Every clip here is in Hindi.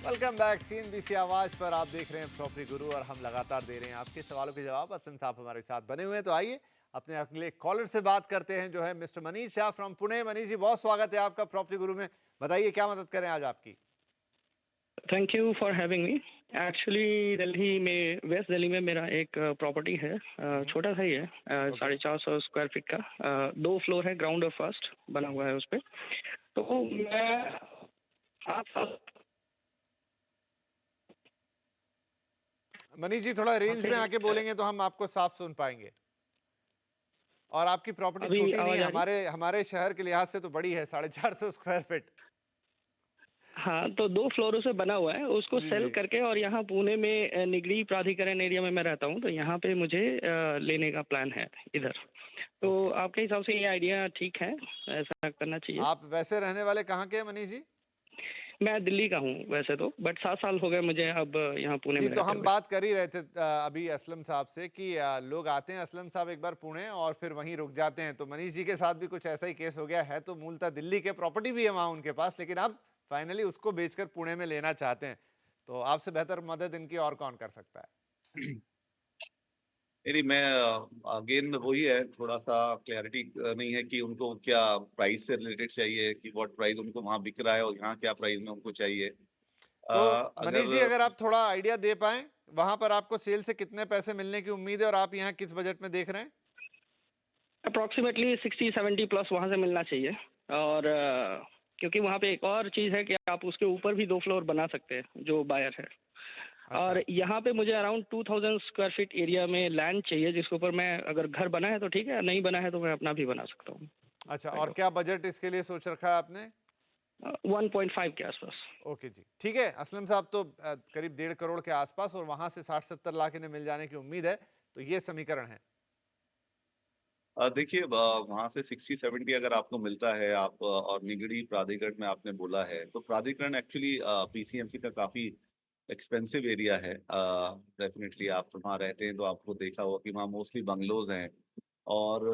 Welcome back. सीएनबीसी आवाज पर आप देख रहे हैं प्रॉपर्टी गुरु और हम लगातार दे रहे हैं आपके सवालों के जवाब। असलम साहब हमारे साथ बने हुए हैं, तो आइए अपने अगले कॉलर से बात करते हैं जो है मिस्टर मनीष शाह फ्रॉम पुणे। मनीष जी, बहुत स्वागत है आपका प्रॉपर्टी गुरु में। बताइए क्या मदद करें आज आपकी। Thank you for having me. Actually Delhi में, वेस्ट दिल्ली में मेरा एक प्रॉपर्टी है, छोटा सा ही है, 450 स्क्वायर फीट का, 2 फ्लोर है, ग्राउंड और फर्स्ट बना हुआ है उस पर। तो मैं आप मनीष जी थोड़ा रेंज में आके बोलेंगे तो हम आपको साफ सुन पाएंगे। और आपकी प्रॉपर्टी अभी छोटी नहीं है, आवाज आ रही? हमारे हमारे शहर के लिहाज से तो बड़ी है, 450 स्क्वायर फीट। हाँ, तो 2 फ्लोरों से बना हुआ है, उसको जी सेल जी। करके, और यहाँ पुणे में निगड़ी प्राधिकरण एरिया में मैं रहता हूँ, तो यहाँ पे मुझे लेने का प्लान है इधर। तो ओके। आपके हिसाब से ये आइडिया ठीक है? ऐसा करना चाहिए? आप वैसे रहने वाले कहाँ के हैं मनीष जी? मैं दिल्ली का हूँ वैसे तो, बट 7 साल हो गए मुझे अब यहाँ पुणे जी, में तो रहते हम हुए। बात कर ही रहे थे अभी असलम साहब से कि लोग आते हैं असलम साहब एक बार पुणे और फिर वहीं रुक जाते हैं। तो मनीष जी के साथ भी कुछ ऐसा ही केस हो गया है। तो मूलतः दिल्ली के प्रॉपर्टी भी है वहाँ उनके पास, लेकिन अब फाइनली उसको बेचकर पुणे में लेना चाहते हैं। तो आपसे बेहतर मदद इनकी और कौन कर सकता है। नहीं मैं अगेन वही है, थोड़ा सा क्लैरिटी नहीं है कि उनको क्या प्राइस से रिलेटेड चाहिए, कि व्हाट प्राइस उनको वहां बिक रहा है और यहाँ क्या प्राइस में उनको चाहिए। तो मनीष जी अगर अगर आप थोड़ा आइडिया दे पाए, वहां पर आपको सेल से कितने पैसे मिलने की उम्मीद है और आप यहाँ किस बजट में देख रहे हैं। अप्रोक्सीमेटली 60-70 प्लस वहाँ से मिलना चाहिए। और क्योंकि वहाँ पे एक और चीज़ है कि आप उसके ऊपर भी 2 फ्लोर बना सकते हैं जो बायर है। अच्छा और यहाँ पे मुझे अराउंड 2000 स्क्वायर फीट एरिया में लैंड चाहिए, जिसके ऊपर मैं, अगर घर बना है तो ठीक है, नहीं बना है तो मैं अपना भी बना सकता हूँ। अच्छा, और क्या बजट इसके लिए सोच रखा है आपने। 1.5 के आसपास। ओके जी, ठीक है। असलम साहब तो करीब 1.5 करोड़ के आसपास और वहां से 60-70 लाख इन्हें मिल जाने की उम्मीद है। तो ये समीकरण है। देखिए वहां से 60-70 अगर आपको मिलता है, आप और निगड़ी प्राधिकरण में आपने बोला है, तो प्राधिकरण एक्चुअली पीसीएमसी का काफी एक्सपेंसिव एरिया है। डेफिनेटली आप वहाँ रहते हैं तो आपको देखा होगा कि वहाँ मोस्टली बंगलोज हैं। और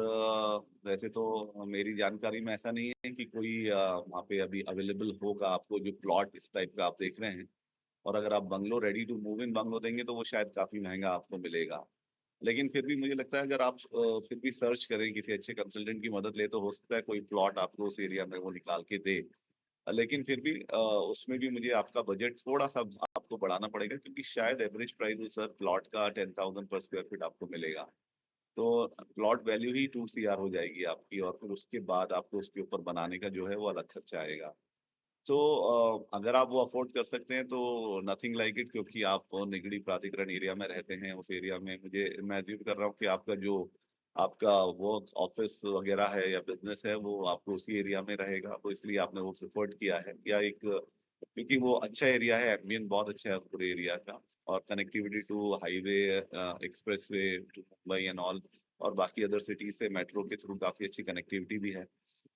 वैसे तो मेरी जानकारी में ऐसा नहीं है कि कोई वहाँ पे अभी अवेलेबल होगा आपको जो प्लॉट इस टाइप का आप देख रहे हैं। और अगर आप bungalow ready to move in bungalow देंगे तो वो शायद काफी महंगा आपको मिलेगा। लेकिन फिर भी मुझे लगता है अगर आप फिर भी सर्च करें, किसी अच्छे कंसल्टेंट की मदद ले, तो हो सकता है कोई प्लॉट आपको उस एरिया में वो निकाल के दे। लेकिन फिर भी उसमें भी मुझे आपका बजट थोड़ा सा आपको बढ़ाना पड़ेगा, क्योंकि शायद एवरेज प्राइस उस सर प्लॉट का 10,000 पर स्क्वायर फीट आपको मिलेगा। तो प्लॉट वैल्यू ही 2 CR हो जाएगी आपकी, और फिर उसके बाद आपको उसके ऊपर बनाने का जो है वो अलग खर्चा आएगा। तो अगर आप वो अफोर्ड कर सकते हैं तो नथिंग लाइक इट, क्योंकि आप निगड़ी प्राधिकरण एरिया में रहते हैं। उस एरिया में मुझे मैं अज्यूम कर रहा हूँ कि आपका जो आपका वर्क ऑफिस वगैरह है या बिजनेस है वो आपको उसी एरिया में रहेगा, तो इसलिए आपने वो प्रिफर्ड किया है। या एक क्योंकि वो अच्छा एरिया है, एम्बियंस बहुत अच्छा है उस पूरे एरिया का, और connectivity to highway, express to Mumbai and all, और बाकी अदर सिटीज से मेट्रो के थ्रू काफी अच्छी कनेक्टिविटी भी है।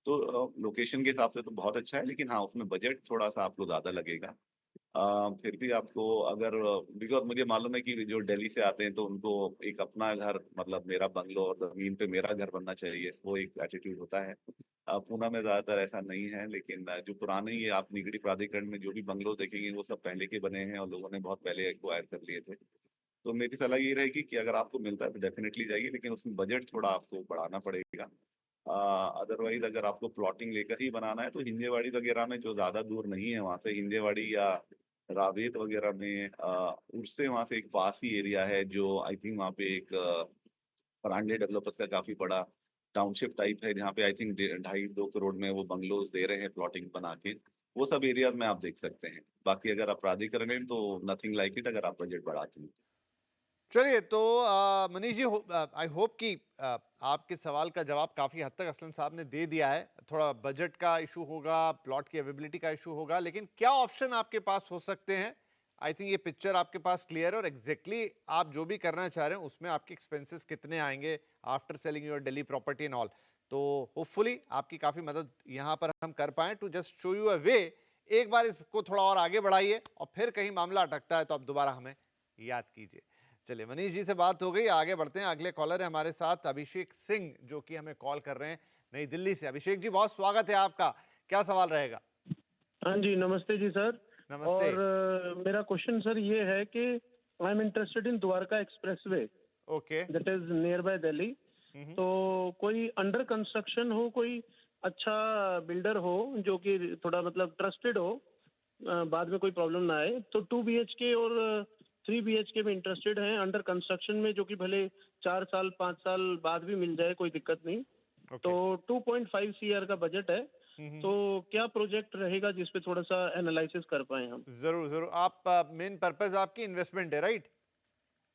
तो लोकेशन के हिसाब से तो बहुत अच्छा है, लेकिन हाँ उसमें बजट थोड़ा सा आपको ज्यादा लगेगा। फिर भी आपको अगर, बिकॉज मुझे मालूम है कि जो दिल्ली से आते हैं तो उनको एक अपना घर, मतलब मेरा बंगलो और जमीन पे मेरा घर बनना चाहिए, वो एक एटीट्यूड होता है। पूना में ज्यादातर ऐसा नहीं है, लेकिन जो पुराने ये आप निगड़ी प्राधिकरण में जो भी बंगलो देखेंगे वो सब पहले के बने हैं और लोगों ने बहुत पहले एक्वायर कर लिए थे। तो मेरी सलाह ये रहेगी कि अगर आपको मिलता है तो डेफिनेटली जाइए, लेकिन उसमें बजट थोड़ा आपको बढ़ाना पड़ेगा। अदरवाइज अगर आपको प्लॉटिंग लेकर ही बनाना है तो हिंजेवाड़ी वगैरह में, जो ज्यादा दूर नहीं है वहां से, हिंजेवाड़ी या रावेत वगैरह में, उससे वहां से एक पास ही एरिया है जो आई थिंक वहाँ पे एक परांडे डेवलपर्स का काफी बड़ा टाउनशिप टाइप है, जहाँ पे आई थिंक 2.5-2 करोड़ में वो बंगलोज दे रहे हैं प्लॉटिंग बना के। वो सब एरियाज में आप देख सकते हैं। बाकी अगर आप प्राधिकरण हैं तो नथिंग लाइक इट, अगर आप बजट बढ़ाते हैं। चलिए, तो मनीष जी आई होप कि आपके सवाल का जवाब काफ़ी हद तक असलम साहब ने दे दिया है। थोड़ा बजट का इशू होगा, प्लॉट की अवेबिलिटी का इशू होगा, लेकिन क्या ऑप्शन आपके पास हो सकते हैं। आई थिंक ये पिक्चर आपके पास क्लियर है और एग्जैक्टली आप जो भी करना चाह रहे हैं उसमें आपके एक्सपेंसेस कितने आएंगे after selling your Delhi property and all. तो होपफुली आपकी काफ़ी मदद यहाँ पर हम कर पाएँ to just show you a way. एक बार इसको थोड़ा और आगे बढ़ाइए और फिर कहीं मामला अटकता है तो आप दोबारा हमें याद कीजिए। चलिए, मनीष जी से बात हो गई, आगे बढ़ते हैं। अगले कॉलर है हमारे साथ अभिषेक सिंह, जो कि हमें कॉल कर रहे हैं नई दिल्ली से। अभिषेक जी बहुत स्वागत है आपका। क्या सवाल रहेगा। हाँ जी, नमस्ते जी सर। नमस्ते। मेरा क्वेश्चन सर ये है कि I am interested in Dwarka expressway okay. That is near by Delhi. तो कोई अंडर कंस्ट्रक्शन हो, कोई अच्छा बिल्डर हो जो कि थोड़ा मतलब ट्रस्टेड हो, बाद में कोई प्रॉब्लम ना आए। तो 2 BHK और 3 BHK में इंटरेस्टेड हैं अंडर कंस्ट्रक्शन में, जो कि भले 4 साल 5 साल बाद भी मिल जाए, कोई दिक्कत नहीं। तो 2.5 CR का बजट है। तो क्या प्रोजेक्ट रहेगा जिसपे थोड़ा सा एनालिसिस कर पाए हम? जरूर जरूर। आप मेन पर्पस आपकी इन्वेस्टमेंट है, राइट?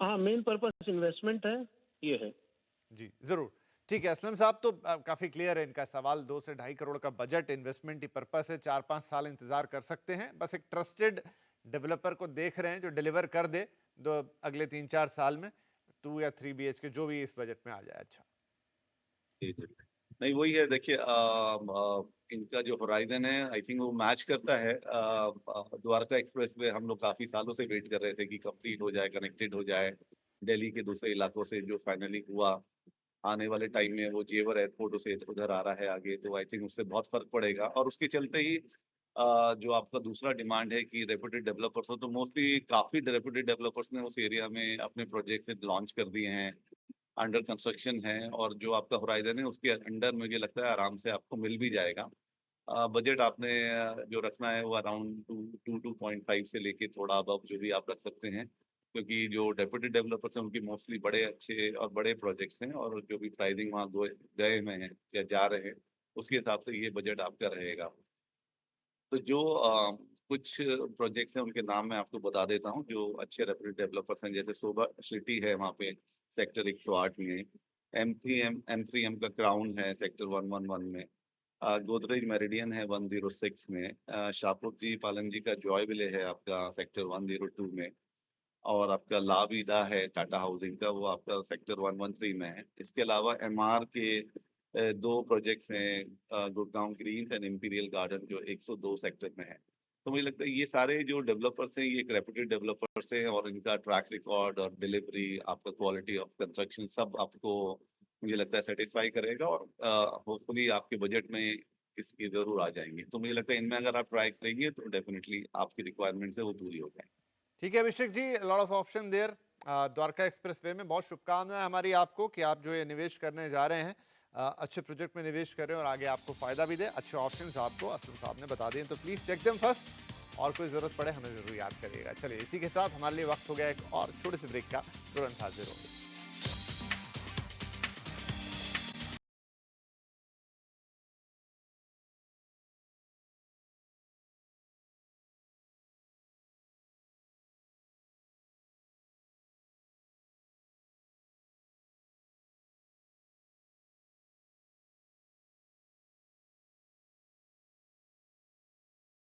हाँ, मेन पर्पस इन्वेस्टमेंट है, ये है। जी जरूर। ठीक है असलम साहब, तो काफी क्लियर है इनका सवाल। 2 से 2.5 करोड़ का बजट, इन्वेस्टमेंट ही पर्पस है, 4-5 साल इंतजार कर सकते हैं। बस एक ट्रस्टेड डेवलपर को देख रहे हैं जो डिलीवर कर दे अगले 3-4 साल में 2 या 3 BHK जो भी इस बजट में आ जाए। अच्छा। जी, जी। नहीं वही है, देखिए इनका जो होराइजन है आई थिंक वो मैच करता है द्वारका एक्सप्रेस वे। हम लोग काफी सालों से वेट कर रहे थे कि कंप्लीट हो जाए, कनेक्टेड हो जाए दिल्ली के दूसरे इलाकों से, जो फाइनली हुआ। आने वाले टाइम में वो जेवर एयरपोर्ट उसे उधर आ रहा है आगे, तो आई थिंक उससे बहुत फर्क पड़ेगा। और उसके चलते ही जो आपका दूसरा डिमांड है कि रेपुटेड डेवलपर्स हो, तो मोस्टली काफी रेपुटेड डेवलपर्स ने उस एरिया में अपने प्रोजेक्ट लॉन्च कर दिए हैं, अंडर कंस्ट्रक्शन है। और जो आपका होराइजन है उसके अंडर मुझे लगता है आराम से आपको मिल भी जाएगा। बजट आपने जो रखना है वो अराउंड 2.5 से लेके थोड़ा अबव जो भी आप रख सकते हैं, क्योंकि जो डेप्यूटेड डेवलपर्स हैं उनकी मोस्टली बड़े अच्छे और बड़े प्रोजेक्ट्स हैं, और जो भी प्राइसिंग वहाँ गए हुए हैं या जा रहे हैं उसके हिसाब से ये बजट आपका रहेगा। तो जो कुछ प्रोजेक्ट्स हैं उनके नाम मैं आपको बता देता हूँ, जो अच्छे रेप्यूटेड डेवलपर्स हैं। जैसे सोबा सिटी है वहाँ पे सेक्टर 108 में, M3M का क्राउन है सेक्टर 111 में, गोदरेज मेरिडियन है 106 में, शाहपुर जी पालन जी का जॉय विले है आपका सेक्टर 102 में, और आपका लाविदा है टाटा हाउसिंग का, वो आपका सेक्टर 113 में है। इसके अलावा MR के 2 प्रोजेक्ट्स हैं, Gurgaon greens and imperial garden, जो 102 सेक्टर में है। तो मुझे लगता है ये सारे जो डेवलपर्स हैं ये एक रेप्यूटेड डेवलपर्स हैं, और इनका ट्रैक रिकॉर्ड और डिलीवरी, आपका क्वालिटी ऑफ कंस्ट्रक्शन सब आपको मुझे लगता है सेटिस्फाई करेगा, और होपफुली आपके बजट में इसकी जरूर आ जाएंगे। तो मुझे लगता है इनमें अगर आप ट्राई करेंगे तो डेफिनेटली आपकी रिक्वायरमेंट्स है वो पूरी हो जाएंगी। ठीक है Abhishek ji, lot of option there. Dwarka expressway में बहुत शुभकामनाएं हमारी आपको कि आप जो ये निवेश करने जा रहे हैं, अच्छे प्रोजेक्ट में निवेश कर रहे हैं और आगे आपको फायदा भी दे। अच्छे ऑप्शंस आपको असलम साहब ने बता दिए, तो प्लीज चेक देम फर्स्ट, और कोई जरूरत पड़े हमें जरूर याद करिएगा। चलिए इसी के साथ हमारे लिए वक्त हो गया एक और छोटे से ब्रेक का, तुरंत हाजिर होंगे।